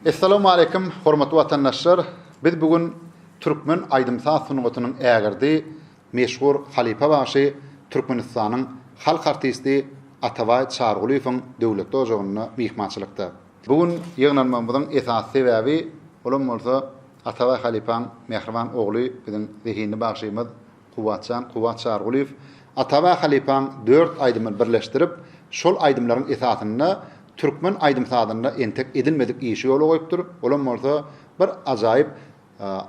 Assalamu alaikum, hormatly watandaşlar. Biz bugün Türkmen aydymsa sunugatynyň ägirdi meşhur Halipa başy Türkmenistanyň halk artisti Ataway Çargulyň döwlet ojagyna mihmançylykda. Bugün ýygnanmamyzyň esas sebäbi olam bolsa Ataway Halipaň mehriban ogly biziň zehini başymyz Kuwat Çargulyň. Ataway Halipaň 4 aýdymy birleşdirip şol aýdymlaryň esasyny Türkmen aýdymsadyna entek edilmedik işi ýoly goýupdyr. Olam bolsa bir ajaýyp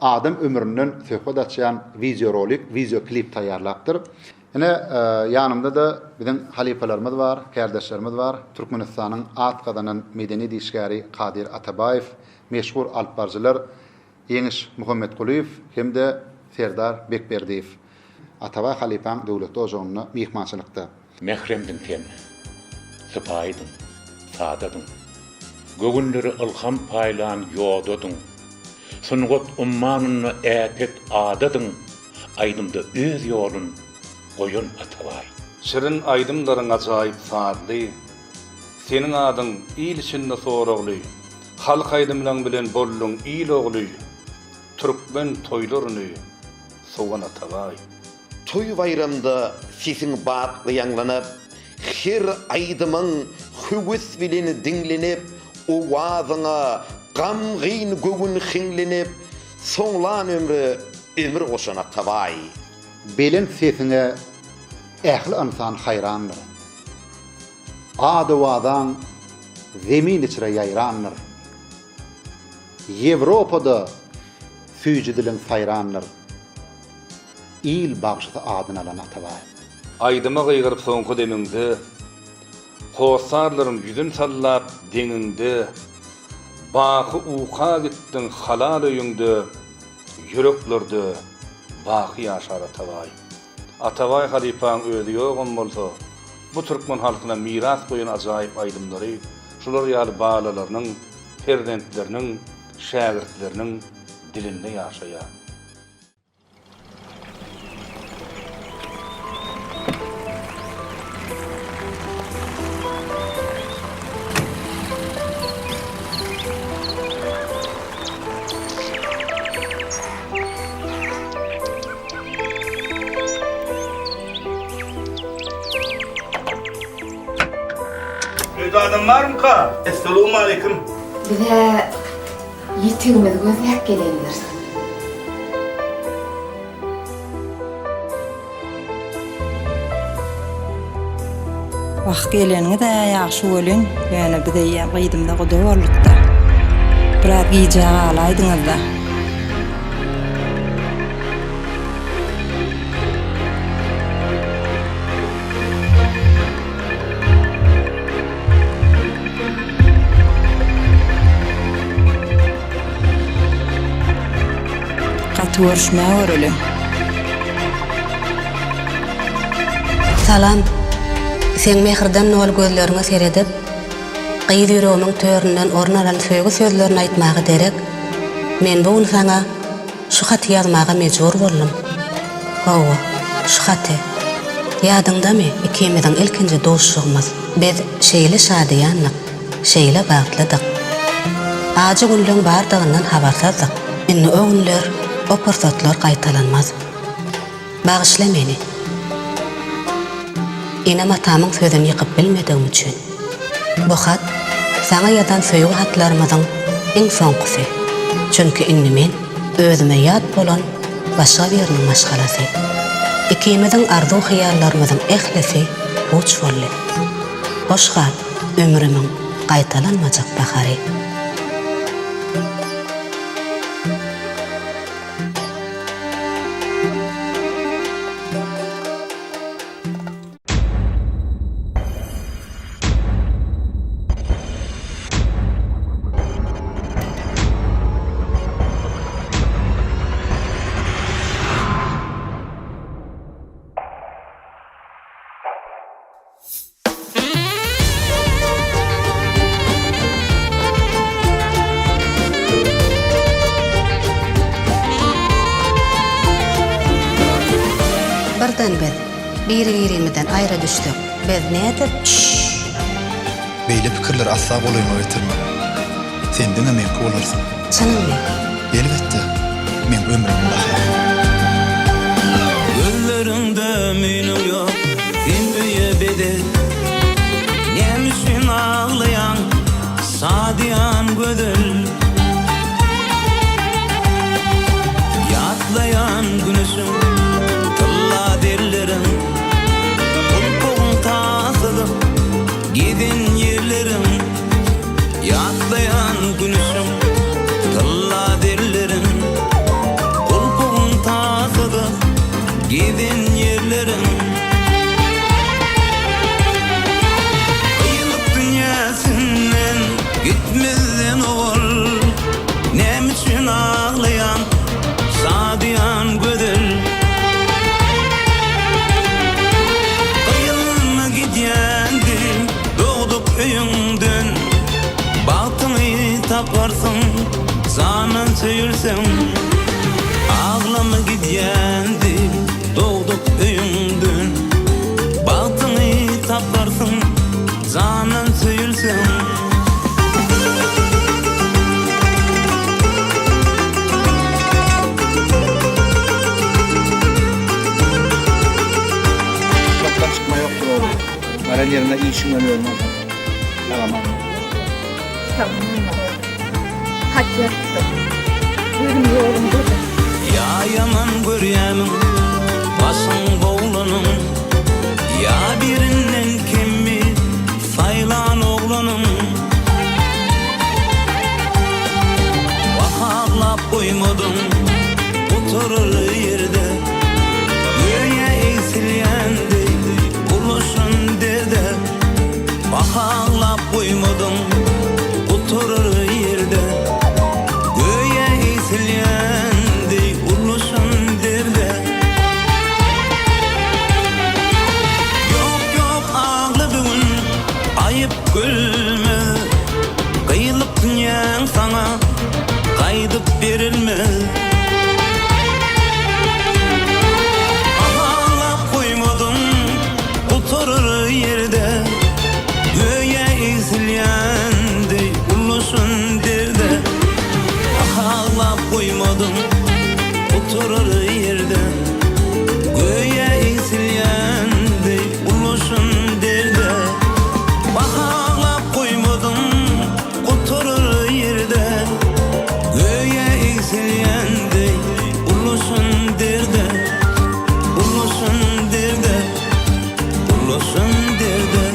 adam ömründen söhbet açan video klip taýýarlapdyr. Ene ýanymda da biziň halipalarymyz bar, kardeşlerimiz bar. Türkmenistanyň at gadanyň medeni dişgäri Kadir Atabayew, meşhur alpbarjylar Ýeňiş Muhammed Guliýew hemde Serdar Bekberdiýew. Ataway Halipaň döwlet ojagyna mihmançylykda. Mehremdin ten, sıpaydın, sadadın, gögünleri ılham paylan yoğdadın, sunugot ummanını äpet adadın, aydımda öz yolun koyun Ataway. Şirin aydımların ajaýyp saatly, senin adyň il içinde soragly, halk aydymlaryň bilen bollun il ogly, Türkmen toýlaryny sowan Ataway. Toy bayramda sisin batly ýanglanyp, her aydymyň hüwüs bilen dinlenip, o wazyňa gam gyn gögün hiňlenip, soňlan ömür goşan Ataway. Belen sesine ähli insan hayrandır. Ady wadan zemin içre ýaýrandyr. Ýewropada süýji dilin hayrandyr. İl bagşysy adyny alan Ataway. Aydyma gyýgyryp soňky deminde, hosarlaryň ýüzün sallap deňinde, baky uqa gitdiň halal öýüňde, ýüreklerde baky ýaşar Ataway. Ataway Halipaň özi ýogam bolsa, bu türkmen halkyna miras goýan ajaýyp aýdymlary, şular ýaly balalarynyň, perzentleriniň, şägirtleriniň dilinde ýaşaýar. Adam var mı ka? Esselamu aleyküm. Bize yitigimiz gözlep gelendir. Wagt geleniňi de ýaşy bolun, ýöne bize ýa-gydymda goda bolupdy. Birak giýjä alaýdyňyz da. Görüşme örelim. Salam. Sen mehirden ol gözlerine seredip, gyýdy ýüregimiň töründen ornalan söýgü sözlerini aýtmagy derek, men bu sana şu haty ýazmaga mejbur boldum. Hawa, şu haty. Ýadynda-my ikimiziň ilkinji dostlugymyz? Biz şeýle şadyanlyk, şeýle bagtlydyk. Ajy günlüň bardygyndan habarsazdyk. Indi o günler o fırsatlar qaytalanmaz. Bağışla meni. Inem atamın sözünü yıkıp bilmediğim üçün. Bu hat, sana yadan söýgü hatlarymyzyň iň soňkusy. Çünkü indi men özüme ýat bolan başga biriniň maşgalasy. Ikimiziň arzu hyýallarymyzyň ehlisi uç boldy. Başga ömrümiň qaytalanmajak bahary. Birden biz bir-birimizden aýra düşdik. Biz nädip? Beýle pikirler asla bolýma getirme. senden emek bolarsyň. Çanyň. Elbetde, men ömrüm bahar. Gözlerinde meni yok, inbiye bede. Nemişin ağlayan, sadiyan gödül. Yatlayan güneşim, tılla derlerim. Kulpuğun tasılıp, gidin yerlerim. Yatlayan güneşim, tılla derlerim. Kulpuğun tasılıp, gidin yerlerim. Kıyılık dünyasından gitmezden ol. Nem için ağlayan sadiyan gödül. Kıyılma gidyendim doğduk öyünden. Bahtını taparsın zanen söyürsen. Ağlama gidyendim doğduk öyünden. Bahtını taparsın zanen söyürsen. Sokaktan çıkma yoktur oğlum. Veren yerine iyi işin ölüyor mu? Tamam. Tamam. Hak yaptım. Benim yolum burada. Ya yaman görýämiň başyň boğlanım. Ya birinden kimmi saylan oğlanım. Vahaglap koymadım oturur yerde. Göğe eğsilyendi buluşun derde. Vahaglap koymadım oturur yerde. Göğe eğsilyendi buluşun derde. Yok ağla bugün ayıp gülme. Kıyılıp dünyan sana kaydıp verilme. Ağlap koymadım oturur yerde. Göğe eğsilyendi buluşun derde. Ağlap koymadım oturur yerde. Göğe eğsilyendi buluşun derde. Ağlap koymadım oturur yerde. Göğe eğsilyendi buluşun derde. Buluşun derde. Buluşun derde.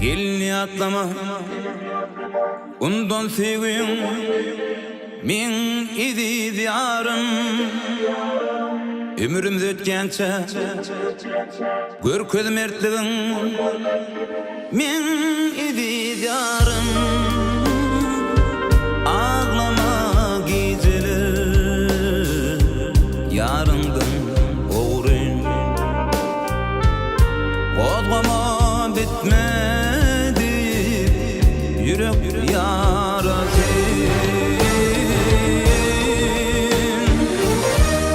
Gelini atlama undan sevgim min idi diyarım. Ömrümüz ötkençe gör köz mertligin min idi diyarım. Ağlama geceler yarından oğrun. Kozgama bitmedi yürek yarası.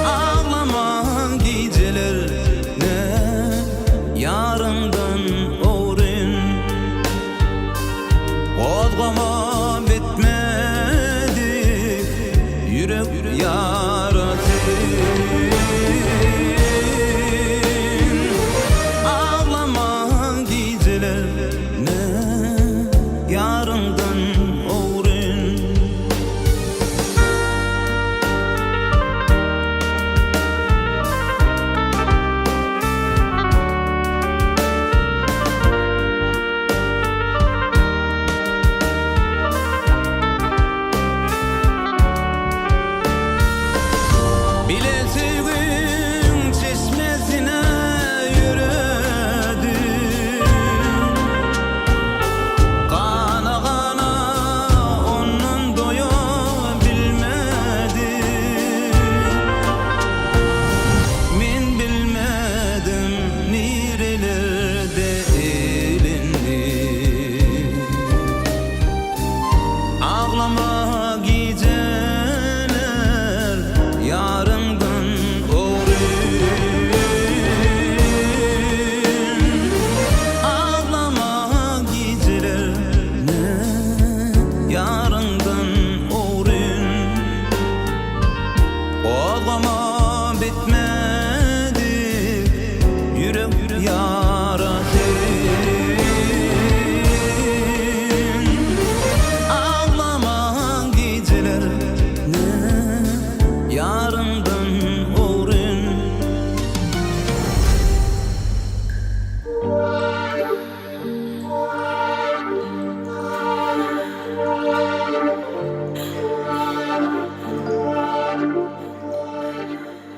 Ağlama geceler ne yarından oğrun. Kozgama bitmedi yürek yarası. yarından öwrün. Bilezigin çeşmesine yürüdü, kana kana onun doyu bilmedi. Min bilmedim nerelerde elindi. Ağlama geceler yarından öwrün. Ağlama geceler yarından öwrün. Ağlama bitmedi yürek yarası. Ağlama geceler yarından öwrün.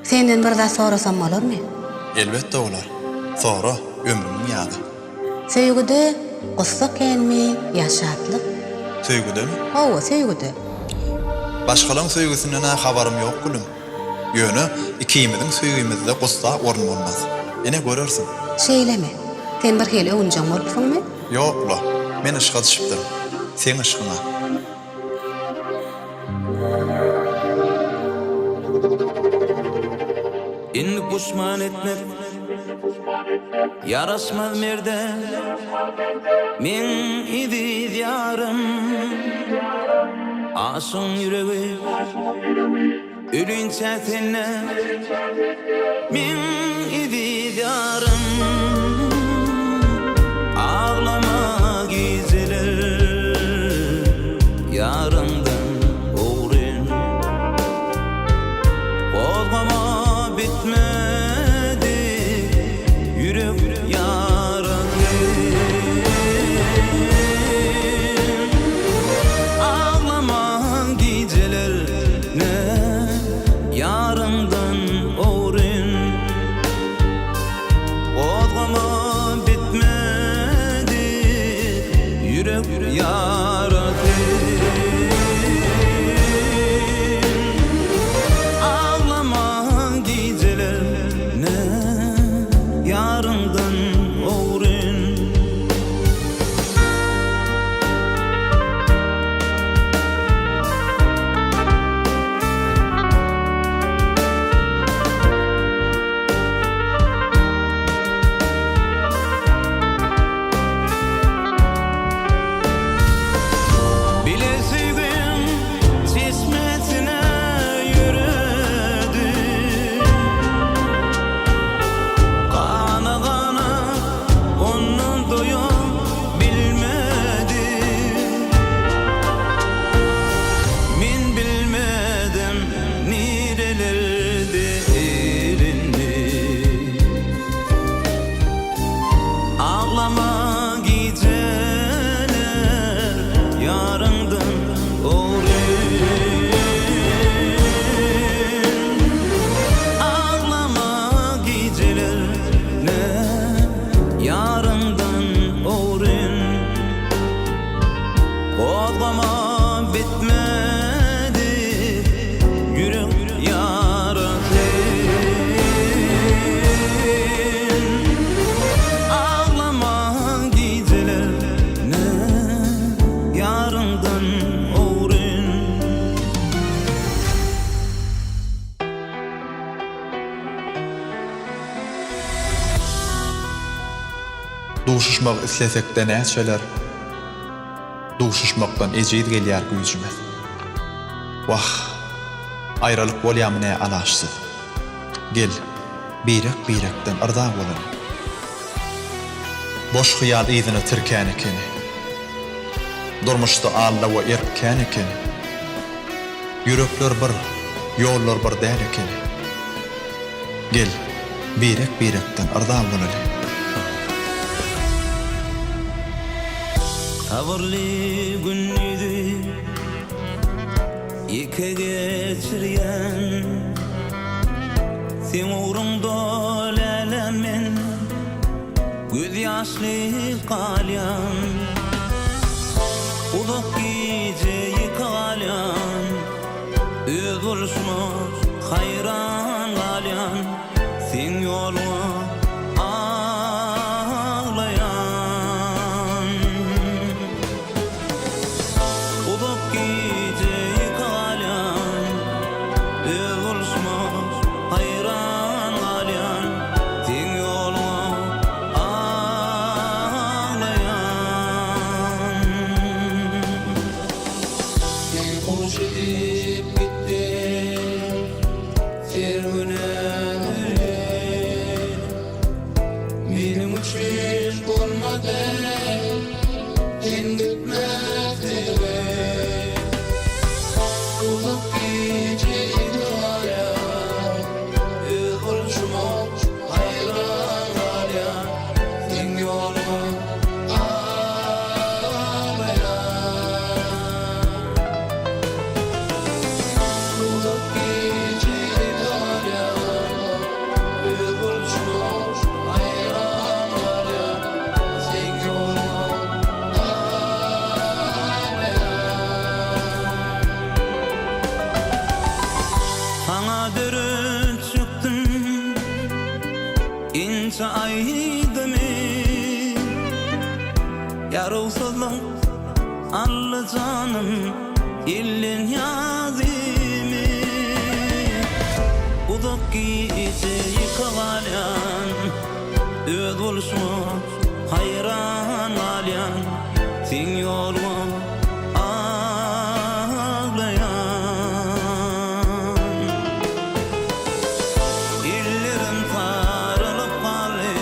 Senden bir zat sorasam bolarmy? Elbette olar. Sonra ömrümün ýaly. Söýgüde gussa kenmi, ýaşatlyk? Söýgüdemi? Hawa söýgüde. Başgalarň söýgüsinden habarym ýok gülüm. Ýöne ikimizin söýgümizde gussa orun bolmaz. Ene görersin. Şeýleme. Sen bir heli öwünjäň bolupsyňmy? Ýok ula. Men ışga düşüpdim. Sen ışgyna. Indi puşman etmek yaraşmaz merde. Men idi diyarım, aşın yüreği ölünçe tenine. Men idi diyarım, ağlama geceler yarından öwrün. Olmama bitmedi yürek yarası. Ağlama geceler yarından öwrün. Olmama bitmedi yürek yarası. Ağlama geceler yarından öwrün. Bilezigin çeşmesine yürüdü, kana kana onun doyu bilmedi. Min bilmedim nerelerde elindi. Ağlama geceler yarından öwrün. Ağlama geceler yarından öwrün. Ağlama bitmedi yürek yarası. Ağlama geceler yarından öwrün. Duşuşmak islesek de näçeler? Duşuşmakdan ejid gelýär güýjüme. Wah, aýralyk bolýamyna alaşsyz. Gel, birek-birekden arda bolan. Boş hyýal ýzyny tirkän ekeni. durmuşda alla we erken eken. Yürekler bir, yollar bir däl eken. Gel, birek-birekden ardal bolaly. Sabırlı günüdü Ike geçirgen Sen uğrumda lelemin Göz yaşlı kalyan Udak geceyi kalyan Öz buluşmuş hayran kalyan Sen yoluna ağlayan Udak geceyi kalyan Öz buluşmuş hayran kalyan Sen yoluna ağlayan Hoş edip gitti serüvenleri Benim için olmadı sen gitmezdi Uzak geceyi kalyan Öz buluşmuş hayran kalyan Sen yoluna Uzak geceyi kalyan Öz buluşmuş hayran kalyan Sen yoluna Sana dörün çıktım İnce aydımı Yarılsızlık allı canım İllin yazımı Uzak geceyi kalyan Öz buluşmuş hayran kalyan Sen yoluna ağlayan İllerim sarılıp kalı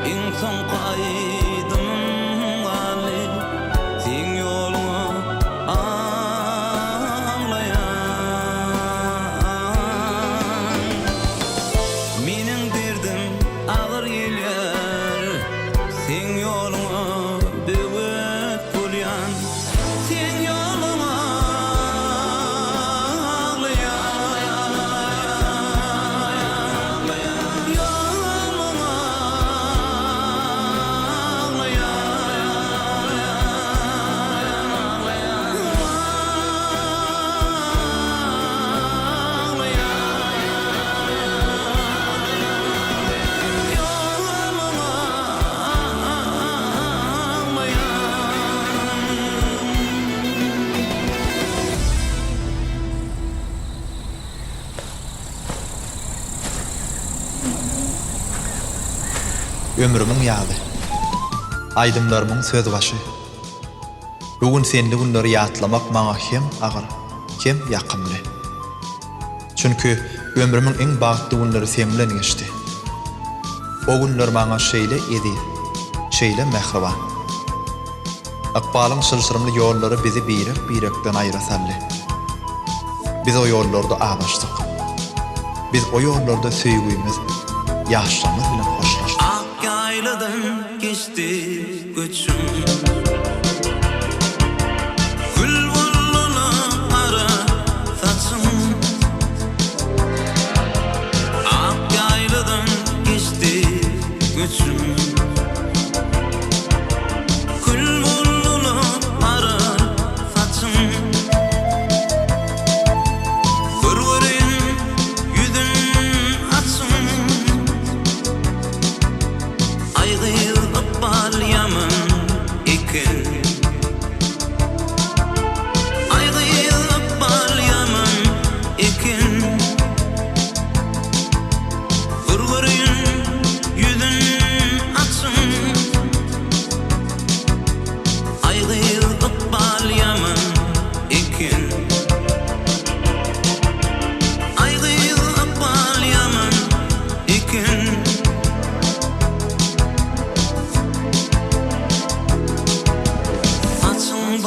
İnsan kaydım kalı Sen yoluna ağlayan Menin derdim ağır gelir Sen yoluna büyük bulyan Sen yoluna ağlayan Yoluna Ömrümün ýaly. Aydymlarymyň söz başy. Bugün senli günleri ýatlamak maňa hem agyr, hem ýakymly. Çünkü ömrümün en bagtly günleri sen bilen geçdi. O günler maňa şeýle edi, şeýle mehriban. Akbalyň şylşyrymly ýollary bizi birek-birekden aýra saldy. Biz o ýollarda agaşdyk. Biz o ýollarda söýgüýmiz, ýaşlamyz bilen hoşlaşdyk. Yayladan geçti göçüm Gül bolluna ara saçım Ak yayladan geçti göçüm Gül bolluna ara saçım Görwerin yüzün açım Aygıyılıp balyaman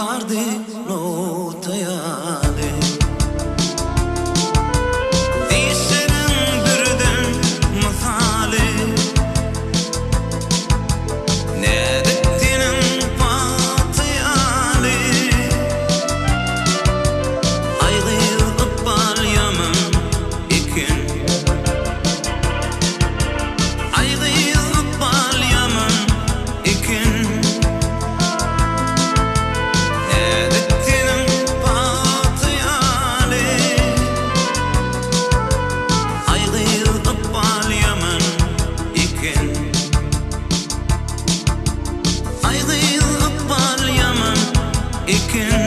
bardy no tayade Dişerin birden misali Nedetinin patiyali Aygır ıbbal yaman ikin Aygır ıbbal yaman ikin Nedetinin patiyali Aygır ıbbal yaman ikin Aygır ıbbal yaman ikin